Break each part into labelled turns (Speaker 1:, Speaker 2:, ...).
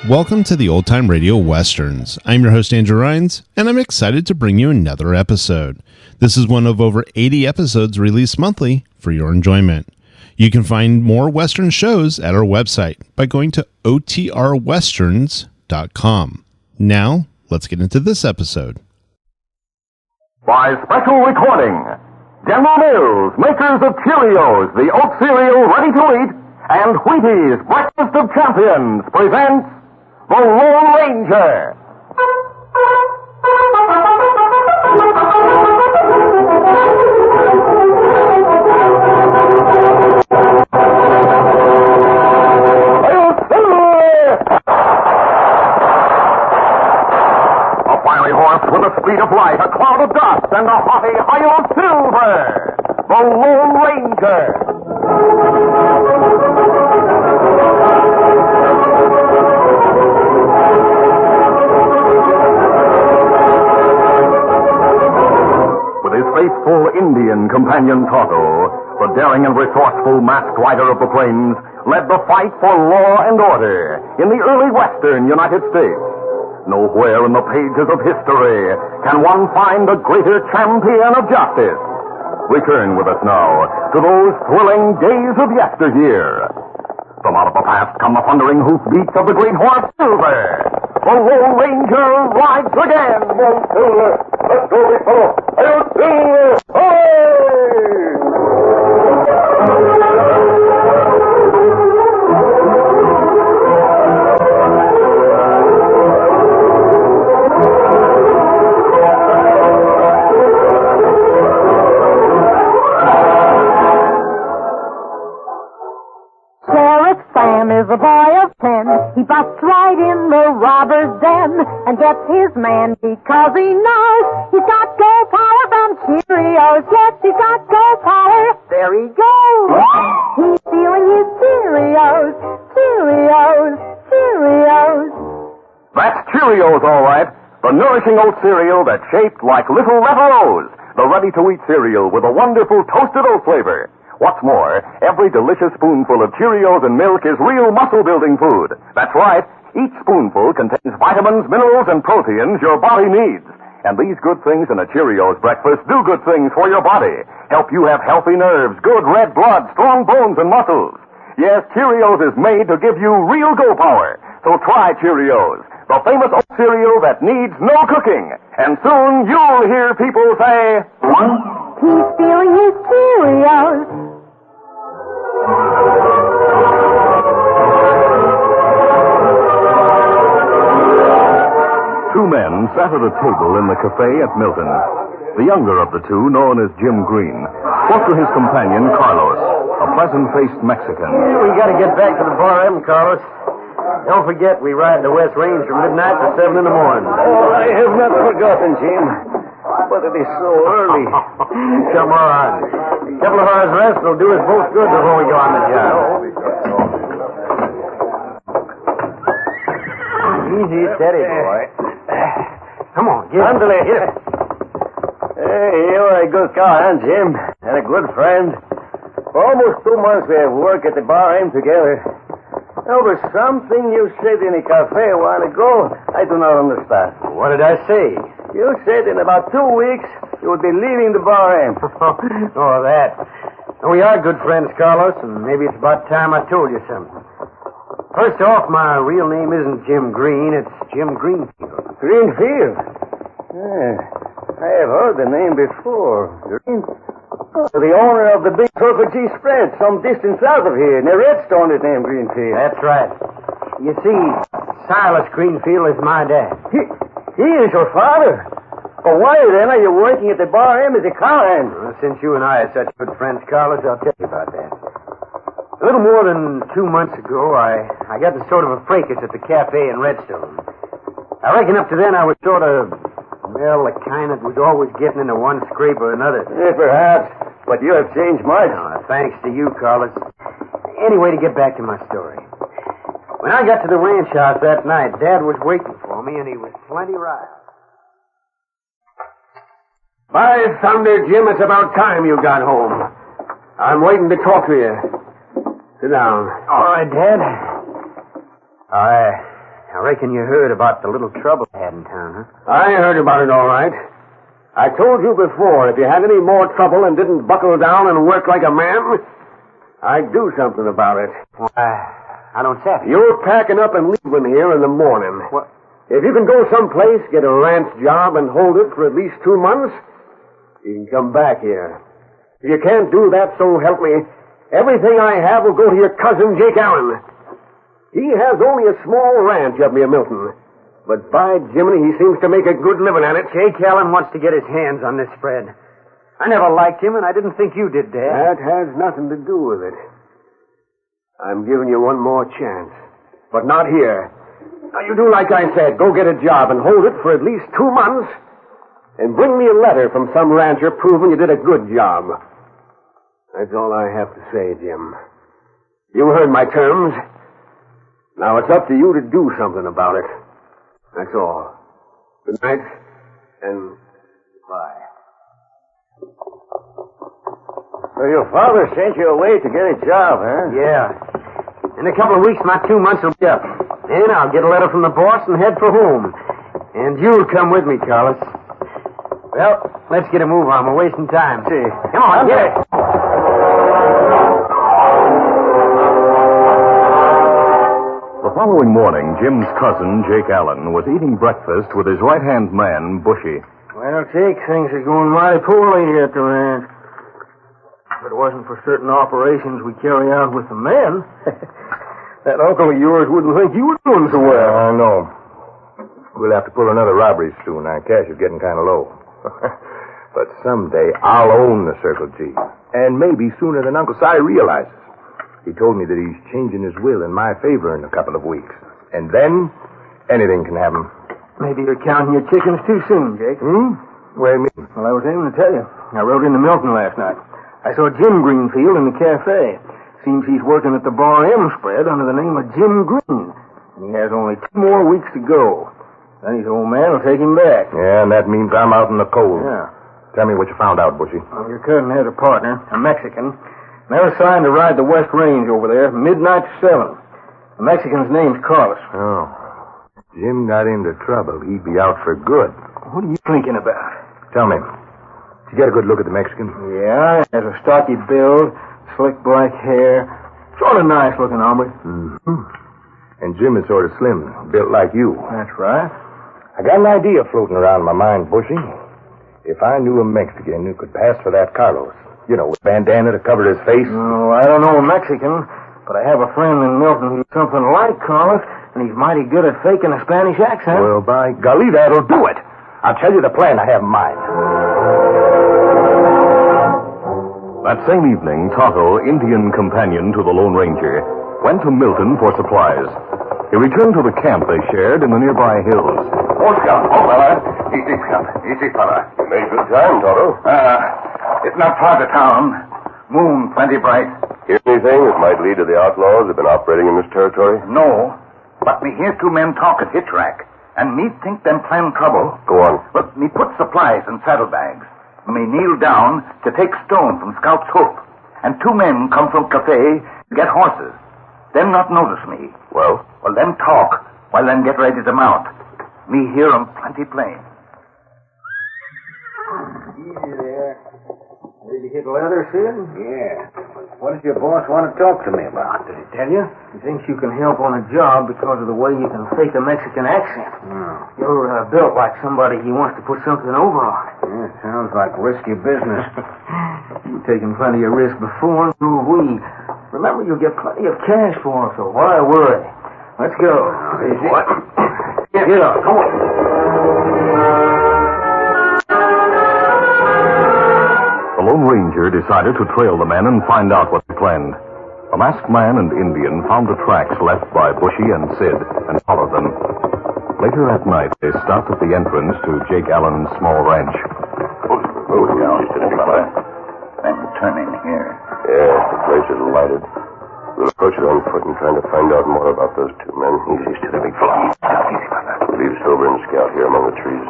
Speaker 1: Welcome to the Old Time Radio Westerns. I'm your host, Andrew Rhynes, and I'm excited to bring you another episode. This is one of over 80 episodes released monthly for your enjoyment. You can find more Western shows at our website by going to OTRwesterns.com. Now, let's get into this episode.
Speaker 2: By special recording, General Mills, makers of Cheerios, the oat cereal ready to eat, and Wheaties, breakfast of champions, presents The Lone Ranger. A fiery horse with the speed of light, a cloud of dust, and a haughty Hi-Yo Silver. The Lone Ranger. Faithful Indian companion Tonto, the daring and resourceful masked rider of the plains, led the fight for law and order in the early western United States. Nowhere in the pages of history can one find a greater champion of justice. Return with us now to those thrilling days of yesteryear. From out of the past come the thundering hoofbeats of the great horse Silver. The Lone Ranger rides again. Whoa, Silver. Let's go, big fellow. Hey, Silver!
Speaker 3: Is a boy of 10. He busts right in the robber's den and gets his man because he knows he's got go power from Cheerios. Yes, he's got go power. There he goes. He's stealing his Cheerios. Cheerios. Cheerios.
Speaker 2: That's Cheerios, all right. The nourishing oat cereal that's shaped like little red O's. The ready-to-eat cereal with a wonderful toasted oat flavor. What's more, every delicious spoonful of Cheerios and milk is real muscle-building food. That's right. Each spoonful contains vitamins, minerals, and proteins your body needs. And these good things in a Cheerios breakfast do good things for your body. Help you have healthy nerves, good red blood, strong bones, and muscles. Yes, Cheerios is made to give you real go power. So try Cheerios, the famous oat cereal that needs no cooking. And soon you'll hear people say,
Speaker 3: he's stealing his Cheerios.
Speaker 2: Two men sat at a table in the cafe at Milton. The younger of the two, known as Jim Green, spoke to his companion, Carlos, a pleasant-faced Mexican.
Speaker 4: We gotta get back to the bar, Carlos. Don't forget, we ride the West Range from midnight to 7 in the morning.
Speaker 5: Oh, I have not forgotten, Jim. But it is so early.
Speaker 4: Come on. A couple of hours rest will do us both good before we go on the job. Easy, steady, boy. Come on, get it.
Speaker 5: Hit it. Hey, you're a good cowhand, Jim, and a good friend. For almost 2 months we have worked at the bar aim together. There was something you said in a cafe a while ago I do not understand.
Speaker 4: What did I say?
Speaker 5: You said in about 2 weeks you would be leaving the bar aim.
Speaker 4: Oh, that. We are good friends, Carlos, and maybe it's about time I told you something. First off, my real name isn't Jim Green, it's Jim Greenfield.
Speaker 5: Greenfield? Yeah, I have heard the name before. The owner of the big Turkey G spread some distance south of here, near Redstone, is named Greenfield.
Speaker 4: That's right. You see, Silas Greenfield is my dad.
Speaker 5: He is your father? Well, why then are you working at the bar aim as a cowhand?
Speaker 4: Well, since you and I are such good friends, Carlos, I'll tell you about that. A little more than 2 months ago, I got in sort of a fracas at the cafe in Redstone. I reckon up to then I was sort of, well, the kind that was always getting into one scrape or another.
Speaker 5: Yeah, perhaps, but you have changed much.
Speaker 4: Thanks to you, Carlos. Anyway, to get back to my story. When I got to the ranch house that night, Dad was waiting for me, and he was plenty riled. By thunder, Jim, it's about time you got home. I'm waiting to talk to you. Sit down. All right, Dad. I reckon you heard about the little trouble I had in town, huh? I heard about it all right. I told you before, if you had any more trouble and didn't buckle down and work like a man, I'd do something about it. Well, I don't say it. You're packing up and leaving here in the morning. What? If you can go someplace, get a ranch job, and hold it for at least 2 months, you can come back here. If you can't do that, so help me, everything I have will go to your cousin, Jake Allen. He has only a small ranch up near Milton. But by Jiminy, he seems to make a good living at it. Jake Allen wants to get his hands on this spread. I never liked him, and I didn't think you did, Dad. That has nothing to do with it. I'm giving you one more chance. But not here. Now, you do like I said. Go get a job and hold it for at least 2 months. And bring me a letter from some rancher proving you did a good job. That's all I have to say, Jim. You heard my terms. Now it's up to you to do something about it. That's all. Good night, and bye.
Speaker 5: So your father sent you away to get a job, huh?
Speaker 4: Yeah. In a couple of weeks, my 2 months will be up. Then I'll get a letter from the boss and head for home. And you'll come with me, Carlos. Well, let's get a move on. We're wasting time.
Speaker 5: See.
Speaker 4: Come on, get it.
Speaker 6: The following morning, Jim's cousin, Jake Allen, was eating breakfast with his right-hand man, Bushy.
Speaker 4: Well, Jake, things are going mighty poorly here at the ranch. If it wasn't for certain operations we carry out with the men, that uncle of yours wouldn't think you were doing so well.
Speaker 7: I know. We'll have to pull another robbery soon. Our cash is getting kind of low. But someday I'll own the Circle G. And maybe sooner than Uncle Si realizes. He told me that he's changing his will in my favor in a couple of weeks. And then anything can happen.
Speaker 4: Maybe you're counting your chickens too soon, Jake.
Speaker 7: What do you mean?
Speaker 4: Well, I was aiming to tell you. I rode into Milton last night. I saw Jim Greenfield in the cafe. Seems he's working at the Bar M spread under the name of Jim Green. And he has only 2 more weeks to go. Then his old man will take him back.
Speaker 7: Yeah, and that means I'm out in the cold.
Speaker 4: Yeah.
Speaker 7: Tell me what you found out, Bushy.
Speaker 4: Well, your cousin has a partner, a Mexican. They're assigned to ride the West Range over there, midnight to 7. The Mexican's name's Carlos.
Speaker 7: Oh. Jim got into trouble. He'd be out for good.
Speaker 4: What are you thinking about?
Speaker 7: Tell me, did you get a good look at the Mexican?
Speaker 4: Yeah, he has a stocky build, slick black hair. Sort of nice-looking hombre.
Speaker 7: Mm-hmm. And Jim is sort of slim, built like you.
Speaker 4: That's right.
Speaker 7: I got an idea floating around my mind, Bushy. If I knew a Mexican who could pass for that Carlos, you know, with bandana to cover his face.
Speaker 4: Oh, I don't know a Mexican, but I have a friend in Milton who's something like Carlos, and he's mighty good at faking a Spanish accent.
Speaker 7: Well, by golly, that'll do it. I'll tell you the plan I have in mind.
Speaker 6: That same evening, Tonto, Indian companion to the Lone Ranger, went to Milton for supplies. He returned to the camp they shared in the nearby hills.
Speaker 8: Oh, Scout. Oh, fella. Easy, Scout. Easy, fella.
Speaker 5: You made good time, Tonto.
Speaker 8: It's not far to town. Moon plenty bright.
Speaker 5: Hear anything that might lead to the outlaws that have been operating in this territory?
Speaker 8: No. But me hear 2 men talk at hitch rack. And me think them plan trouble.
Speaker 5: Go on.
Speaker 8: But me put supplies in saddlebags. Me kneel down to take stone from Scout's hoof. And 2 men come from cafe to get horses. Them not notice me.
Speaker 5: Well?
Speaker 8: Well, them talk while them get ready to mount. Me hear 'em plenty plain.
Speaker 4: Easy there. Ready to hit leather, Sid?
Speaker 5: Yeah. What does your boss want to talk to me about?
Speaker 4: Did he tell you? He thinks you can help on a job because of the way you can fake a Mexican accent. You're built like somebody he wants to put something over on.
Speaker 5: Yeah, sounds like risky business.
Speaker 4: You've taken plenty of risk before, and so have we. Remember, you'll get plenty of cash for it, so why worry? Let's go.
Speaker 5: What?
Speaker 4: Get up. Come on.
Speaker 6: The Lone Ranger decided to trail the men and find out what they planned. A masked man and Indian found the tracks left by Bushy and Sid and followed them. Later that night, they stopped at the entrance to Jake Allen's small ranch.
Speaker 8: Oh, down, fella. Then turn in here.
Speaker 5: Yeah, the place is lighted.
Speaker 7: We'll approach it on foot and try to find out more about those two men. Easy, steady, big fella. Easy, partner. Leave Silver and Scout here among the trees.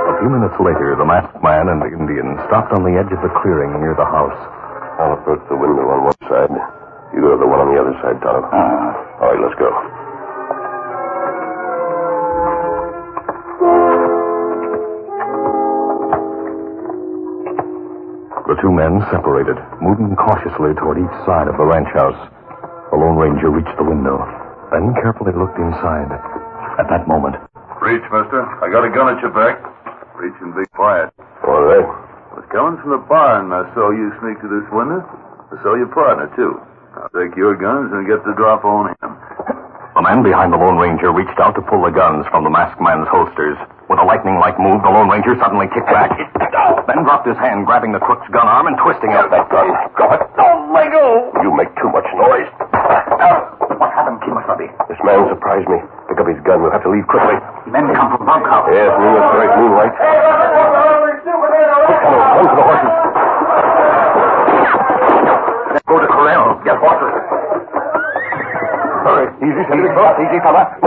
Speaker 6: A few minutes later, the masked man and the Indian stopped on the edge of the clearing near the house.
Speaker 7: I'll approach the window on one side. You go to the one on the other side, Tonto. All right, let's go.
Speaker 6: The two men separated, moving cautiously toward each side of the ranch house. The Lone Ranger reached the window, then carefully looked inside. At that moment...
Speaker 9: Reach, mister. I got a gun at your back. Reach and be quiet.
Speaker 7: All right.
Speaker 9: I was coming from the barn and I saw you sneak to this window. I saw your partner, too. I'll take your guns and get the drop on him.
Speaker 6: The man behind the Lone Ranger reached out to pull the guns from the masked man's holsters. With a lightning-like move, the Lone Ranger suddenly kicked back, then dropped his hand, grabbing the crook's gun arm and twisting it.
Speaker 7: That gun. Go ahead. Don't let go. You make too much noise.
Speaker 8: What happened, Kimasabi?
Speaker 7: This man surprised me. Pick up his gun. We'll have to leave quickly.
Speaker 8: Men come from bunkhouse.
Speaker 7: Yes, moonlight, moonlight. Come on, run for the horses.
Speaker 8: Let's go to corral. Get horses.
Speaker 7: Hurry. Easy, easy, fella.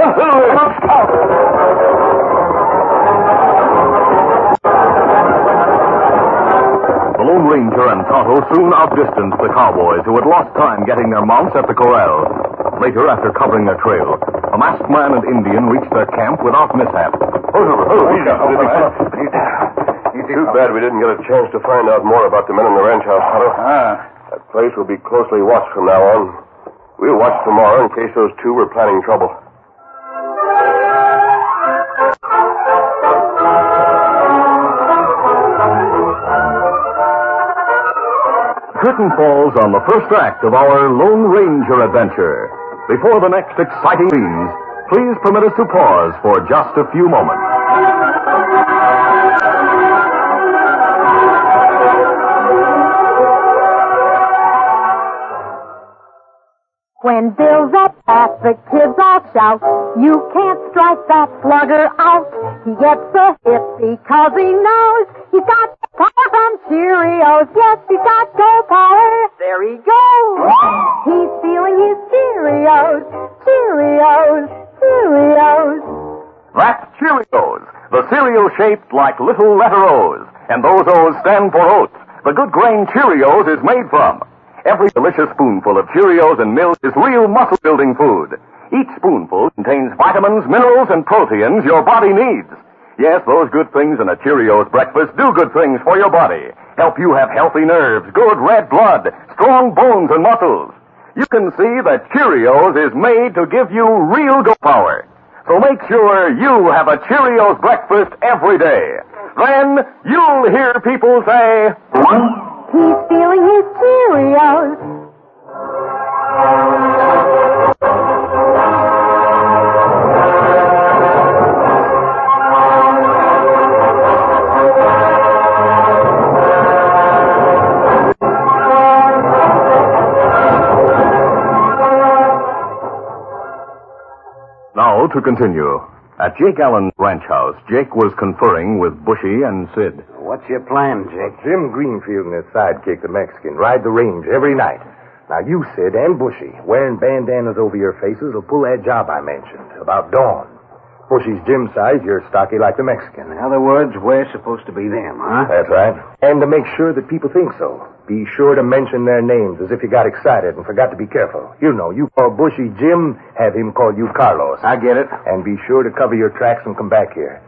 Speaker 6: The Lone Ranger and Tonto soon outdistanced the cowboys who had lost time getting their mounts at the corral. Later, after covering their trail, the masked man and Indian reached their camp without mishap.
Speaker 7: Too bad we didn't get a chance to find out more about the men in the ranch house, Tonto. That place will be closely watched from now on. We'll watch tomorrow in case those two were planning trouble.
Speaker 6: Curtain falls on the first act of our Lone Ranger adventure. Before the next exciting scenes, please permit us to pause for just a few moments.
Speaker 3: When Bill's up at the kids all shout, you can't strike that slugger out. He gets a hit because he knows he's got power from Cheerios. Yes, he's got go power. There he goes. He's feeling his Cheerios. Cheerios. Cheerios.
Speaker 6: That's Cheerios, the cereal shaped like little letter O's. And those O's stand for oats. The good grain Cheerios is made from. Every delicious spoonful of Cheerios and milk is real muscle-building food. Each spoonful contains vitamins, minerals, and proteins your body needs. Yes, those good things in a Cheerios breakfast do good things for your body. Help you have healthy nerves, good red blood, strong bones and muscles. You can see that Cheerios is made to give you real go power. So make sure you have a Cheerios breakfast every day. Then you'll hear people say...
Speaker 3: He's feeling his Cheerios.
Speaker 6: Now to continue. At Jake Allen's ranch house, Jake was conferring with Bushy and Sid.
Speaker 4: What's your plan, Jake?
Speaker 7: Jim Greenfield and his sidekick, the Mexican, ride the range every night. Now, you, Sid, and Bushy, wearing bandanas over your faces, will pull that job I mentioned, about dawn. Bushy's Jim size, you're stocky like the Mexican.
Speaker 4: In other words, we're supposed to be them, huh?
Speaker 7: That's right. And to make sure that people think so, be sure to mention their names as if you got excited and forgot to be careful. You know, you call Bushy Jim, have him call you Carlos.
Speaker 4: I get it.
Speaker 7: And be sure to cover your tracks and come back here.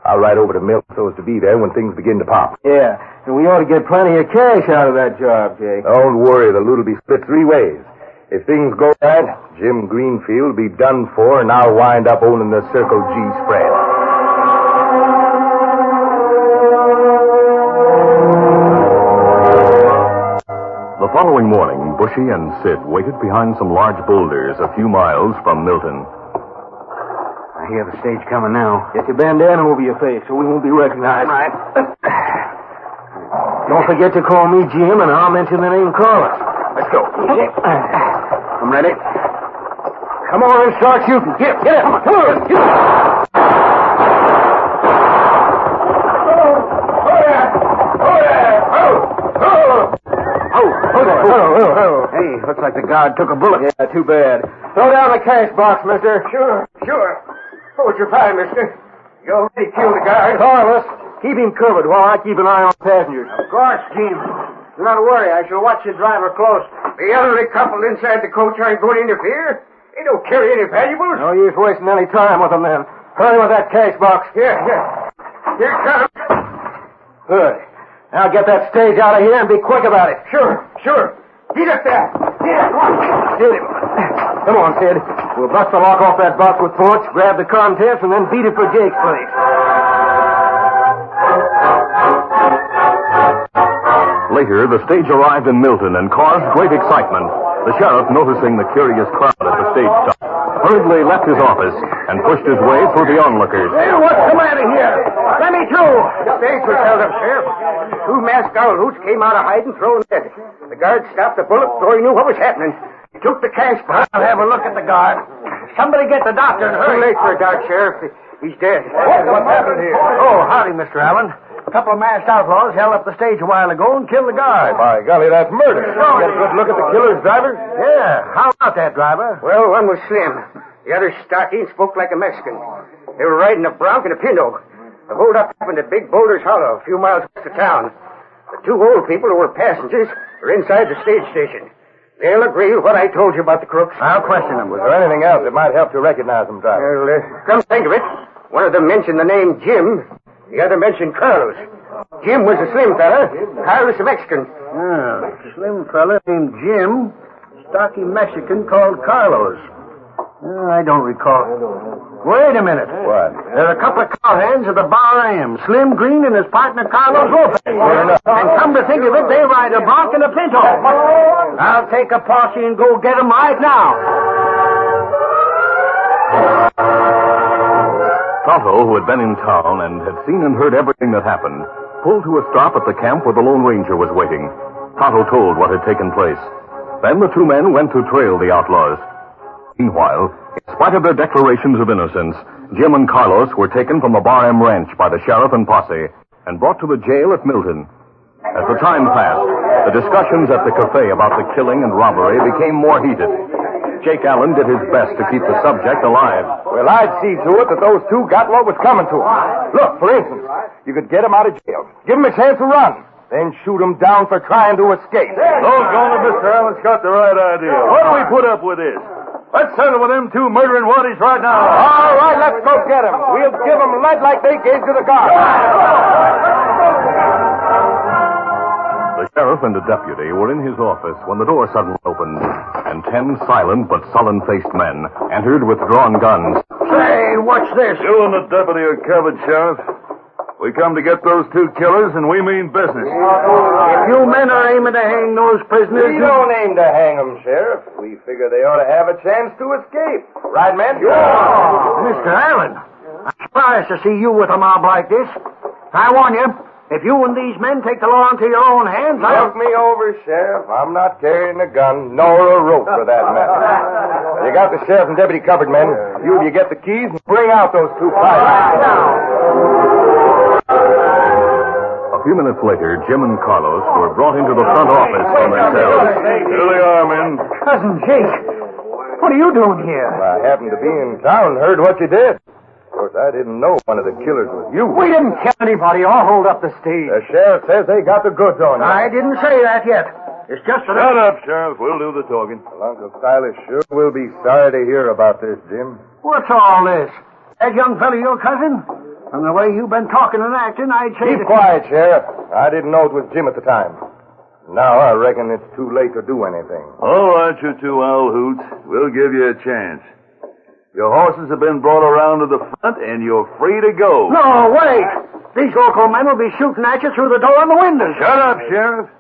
Speaker 7: I'll ride over to Milk so as to be there when things begin to pop.
Speaker 4: Yeah, and we ought to get plenty of cash out of that job, Jake.
Speaker 7: Don't worry, the loot will be split 3 ways. If things go right, Jim Greenfield will be done for, and I'll wind up owning the Circle G spread.
Speaker 6: The following morning, Bushy and Sid waited behind some large boulders a few miles from Milton.
Speaker 4: I hear the stage coming now. Get your bandana over your face so we won't be recognized. Right. Don't forget to call me Jim, and I'll mention the name Carlos. Let's go. I'm ready. Come on and start shooting. Get it. Come on. looks like the guard took a bullet.
Speaker 7: Yeah, too bad. Throw down the cash box, mister.
Speaker 4: Sure. What would you find, mister? You already killed the guard.
Speaker 7: Carlos, keep him covered while I keep an eye on passengers.
Speaker 4: Of course, Jim. Do not worry. I shall watch your driver close. The elderly couple inside the coach aren't going to interfere. They don't carry any valuables.
Speaker 7: No use wasting any time with them, then. Hurry with that cash box.
Speaker 4: Here it comes.
Speaker 7: Good. Now get that stage out of here and be quick about it.
Speaker 4: Sure. Get up there.
Speaker 7: Steady. Come on, Sid. We'll bust the lock off that box with bullets, grab the contents, and then beat it for Jake's place.
Speaker 6: Later, the stage arrived in Milton and caused great excitement. The sheriff, noticing the curious crowd at the stage stop, hurriedly left his office and pushed his way through the onlookers.
Speaker 4: Hey, what's the matter here? Let me through. The stage was held up, Sheriff. Two masked hoots came out of hiding, throwing lead. The guard stopped the bullet before he knew what was happening. He took the cash box.
Speaker 10: I'll have a look at the guard. Somebody get the doctor and hurry.
Speaker 4: Too late for a doc, Sheriff. He's dead.
Speaker 7: What happened here?
Speaker 10: Oh, howdy, Mr. Allen. A couple of masked outlaws held up the stage a while ago and killed the guard.
Speaker 7: By golly, that's murder. Get a good look at the killer's driver?
Speaker 10: Yeah, how about that, driver?
Speaker 4: Well, one was slim. The other stocky and spoke like a Mexican. They were riding a bronc and a pinto. The holdup happened at Big Boulder's Hollow, a few miles west of town. The two old people who were passengers were inside the stage station. They'll agree with what I told you about the crooks.
Speaker 10: I'll question them.
Speaker 7: Was there anything else that might help to recognize them, driver?
Speaker 4: Well, come think of it, one of them mentioned the name Jim. The other mentioned Carlos. Jim was a slim fella. Carlos a Mexican.
Speaker 10: Slim fella named Jim, stocky Mexican called Carlos. I don't recall. Wait a minute.
Speaker 7: What?
Speaker 10: There are a couple of cowhands at the Bar Am. Slim Green and his partner Carlos Lopez. And come to think of it, they ride a bronc and a pinto. I'll take a posse and go get them right now.
Speaker 6: Tonto, who had been in town and had seen and heard everything that happened, pulled to a stop at the camp where the Lone Ranger was waiting. Tonto told what had taken place. Then the two men went to trail the outlaws. Meanwhile, in spite of their declarations of innocence, Jim and Carlos were taken from the Bar M ranch by the sheriff and posse and brought to the jail at Milton. As the time passed, the discussions at the cafe about the killing and robbery became more heated. Jake Allen did his best to keep the subject alive.
Speaker 7: Well, I'd see to it that those two got what was coming to them. Look, for instance, you could get them out of jail, give them a chance to run, then shoot them down for trying to escape.
Speaker 9: Doggone it, Mr. Allen's got the right idea. Why do we put up with this? Let's settle with them two murdering waddies right now.
Speaker 7: All right, let's go get them. We'll give them lead like they gave to the guard.
Speaker 6: The sheriff and a deputy were in his office when the door suddenly opened, and 10 silent but sullen-faced men entered with drawn guns.
Speaker 10: Say, what's this?
Speaker 9: You and the deputy are covered, Sheriff. We come to get those two killers, and we mean business.
Speaker 10: If you men are aiming to hang those prisoners...
Speaker 7: We don't aim to hang them, Sheriff. We figure they ought to have a chance to escape. Right, men?
Speaker 10: Mr. Allen, I'm surprised to see you with a mob like this. I warn you, if you and these men take the law into your own hands,
Speaker 7: Look me over, Sheriff. I'm not carrying a gun, nor a rope for that matter. You got the sheriff and deputy covered, men. You get the keys and bring out those two fighters.
Speaker 6: A few minutes later, Jim and Carlos were brought into the front office from their cells.
Speaker 9: Here they are, men.
Speaker 10: Cousin Jake, what are you doing here?
Speaker 7: I happened to be in town and heard what you did. Of course, I didn't know one of the killers was you.
Speaker 10: We didn't kill anybody or hold up the stage.
Speaker 7: The sheriff says they got the goods on you.
Speaker 10: I didn't say that yet. It's just that...
Speaker 9: Shut up, Sheriff. We'll do the talking.
Speaker 7: Well, Uncle Silas sure will be sorry to hear about this, Jim.
Speaker 10: What's all this? That young fella your cousin? From the way you've been talking and acting, I'd say...
Speaker 7: Keep quiet, Sheriff. I didn't know it was Jim at the time. Now I reckon it's too late to do anything.
Speaker 9: All right, you two owl hoots. We'll give you a chance. Your horses have been brought around to the front, and you're free to go.
Speaker 10: No, wait! These local men will be shooting at you through the door and the windows.
Speaker 9: Shut up, Sheriff.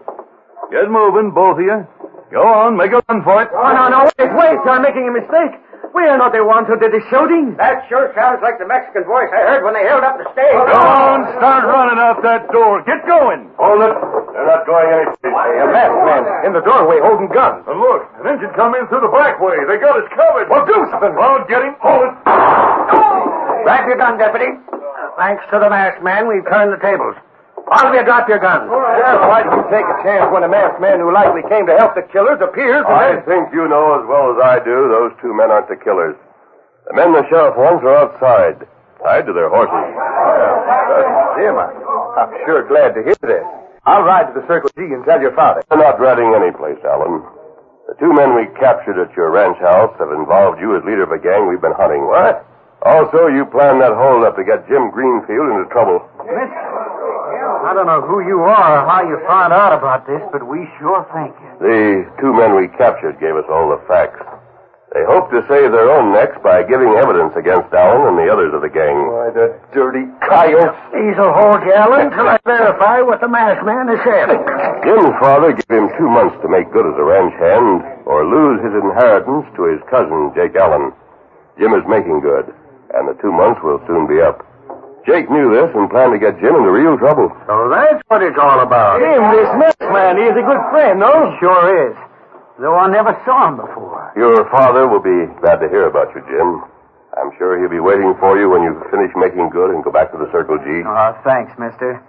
Speaker 9: Get moving, both of you. Go on, make a run for it.
Speaker 10: Oh, no, wait, you're making a mistake. We are not the ones who did the shooting.
Speaker 4: That sure sounds like the Mexican voice I heard when they held up the stage.
Speaker 9: Go on, start running out that door. Get going.
Speaker 7: Hold it. They're not going any place. A masked man in the doorway holding guns.
Speaker 9: And look, an engine come in through the back way. They got us covered.
Speaker 7: Well, do something.
Speaker 9: Well, get him. Hold it.
Speaker 10: Grab your gun, deputy. Thanks to the masked man, we've turned the tables. All of you drop your guns.
Speaker 7: Sheriff, why do you take a chance when a masked man who likely came to help the killers appears?
Speaker 11: I think you know as well as I do those two men aren't the killers. The men the sheriff wants are outside, tied to their horses.
Speaker 7: Jim, I'm sure glad to hear this. I'll ride to the Circle G and tell your father.
Speaker 11: They're not riding any place, Alan. The two men we captured at your ranch house have involved you as leader of a gang we've been hunting.
Speaker 7: What?
Speaker 11: Also, you planned that holdup to get Jim Greenfield into trouble.
Speaker 10: I don't know who you are or how you found out about this, but we sure thank you.
Speaker 11: The two men we captured gave us all the facts. They hope to save their own necks by giving evidence against Allen and the others of the gang.
Speaker 7: Why, the dirty coyotes.
Speaker 10: These'll hold you, Allen, till I verify what the masked man has said.
Speaker 11: Jim's father gave him 2 months to make good as a ranch hand or lose his inheritance to his cousin, Jake Allen. Jim is making good, and the 2 months will soon be up. Jake knew this and planned to get Jim into real trouble.
Speaker 10: So that's what it's all about.
Speaker 7: Jim, this masked man, he is a good friend, no?
Speaker 10: Sure is. Though I never saw him before.
Speaker 11: Your father will be glad to hear about you, Jim. I'm sure he'll be waiting for you when you finish making good and go back to the Circle G.
Speaker 10: Oh, thanks, mister.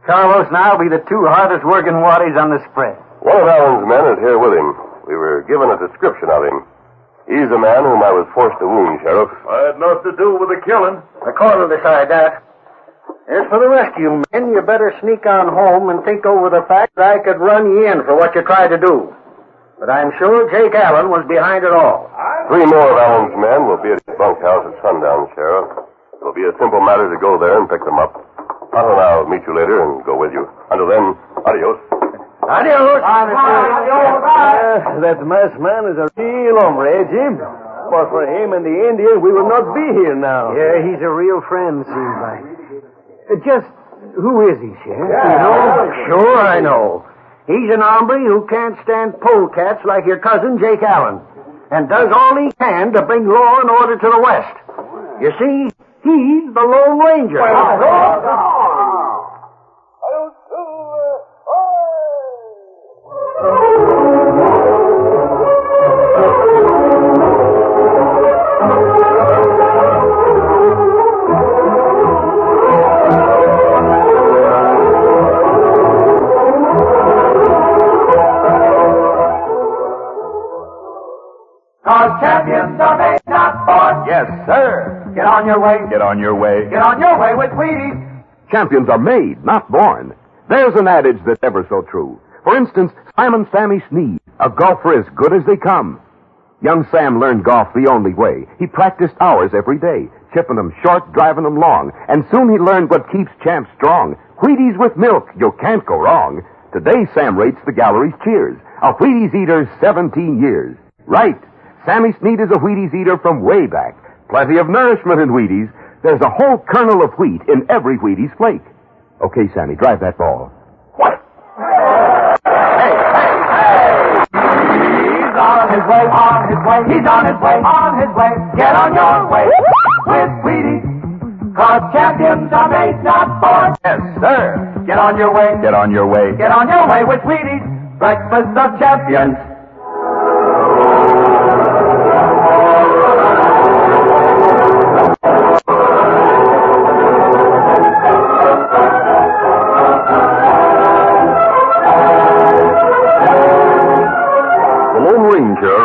Speaker 10: Carlos and I'll be the two hardest working waddies on the spread.
Speaker 11: One of Allen's men is here with him. We were given a description of him. He's the man whom I was forced to wound, Sheriff.
Speaker 9: I had nothing to do with the killing.
Speaker 10: The court will decide that. As for the rest of you men, you better sneak on home and think over the fact that I could run you in for what you tried to do. But I'm sure Jake Allen was behind it all.
Speaker 11: 3 more of Allen's men will be at his bunkhouse at sundown, Sheriff. It'll be a simple matter to go there and pick them up. Tonto and I'll meet you later and go with you. Until then, adios.
Speaker 10: Adios.
Speaker 7: That masked man is a real hombre, Jim? But for him and the Indian, we would not be here now.
Speaker 10: Yeah, he's a real friend, seems like. Just who is he, Sheriff?
Speaker 7: Yeah.
Speaker 10: You know? Sure, I know. He's an hombre who can't stand polecats like your cousin, Jake Allen, and does all he can to bring law and order to the West. You see, he's the Lone Ranger.
Speaker 12: Champions are made, not born.
Speaker 6: Yes, sir.
Speaker 12: Get on your way.
Speaker 6: Get on your way.
Speaker 12: Get on your way with Wheaties.
Speaker 6: Champions are made, not born. There's an adage that's ever so true. For instance, Simon Sammy Sneed, a golfer as good as they come. Young Sam learned golf the only way. He practiced hours every day, chipping them short, driving them long, and soon he learned what keeps champs strong. Wheaties with milk, you can't go wrong. Today, Sam rates the gallery's cheers. A Wheaties eater, 17 years. Right. Sammy Sneed is a Wheaties eater from way back. Plenty of nourishment in Wheaties. There's a whole kernel of wheat in every Wheaties flake. Okay, Sammy, drive that ball.
Speaker 12: What? Hey! He's on his way, he's on his way. Get on your way with Wheaties. 'Cause champions are made, not born.
Speaker 6: Yes, sir.
Speaker 12: Get on your way.
Speaker 6: Get on your way.
Speaker 12: Get on your way with Wheaties. Breakfast of champions.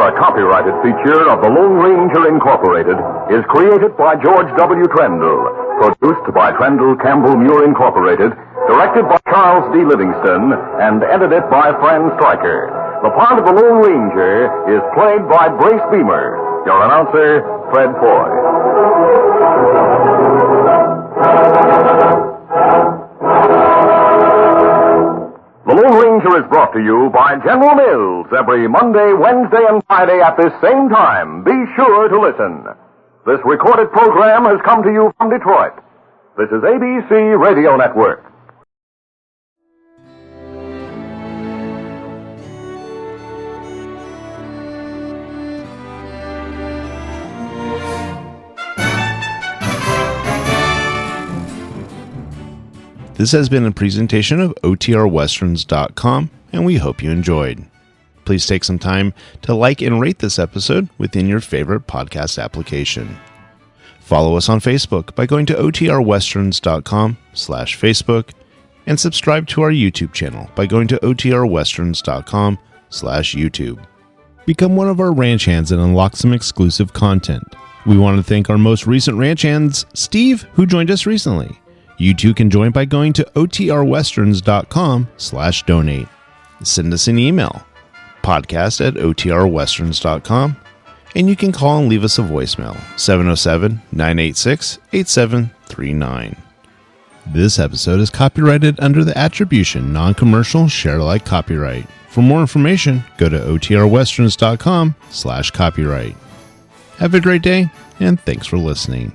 Speaker 6: A copyrighted feature of the Lone Ranger Incorporated, is created by George W. Trendle, produced by Trendle Campbell Muir Incorporated, directed by Charles D. Livingston, and edited by Fran Striker. The part of the Lone Ranger is played by Brace Beemer. Your announcer, Fred Foy. The Lone Ranger is brought to you by General Mills every Monday, Wednesday, and Friday at this same time. Be sure to listen. This recorded program has come to you from Detroit. This is ABC Radio Network.
Speaker 1: This has been a presentation of OTRWesterns.com, and we hope you enjoyed. Please take some time to like and rate this episode within your favorite podcast application. Follow us on Facebook by going to OTRWesterns.com/Facebook, and subscribe to our YouTube channel by going to otrwesterns.com/YouTube. Become one of our ranch hands and unlock some exclusive content. We want to thank our most recent ranch hands, Steve, who joined us recently. You too can join by going to otrwesterns.com/donate. Send us an email, podcast@otrwesterns.com, and you can call and leave us a voicemail, 707-986-8739. This episode is copyrighted under the attribution non-commercial share-alike copyright. For more information, go to otrwesterns.com/copyright. Have a great day, and thanks for listening.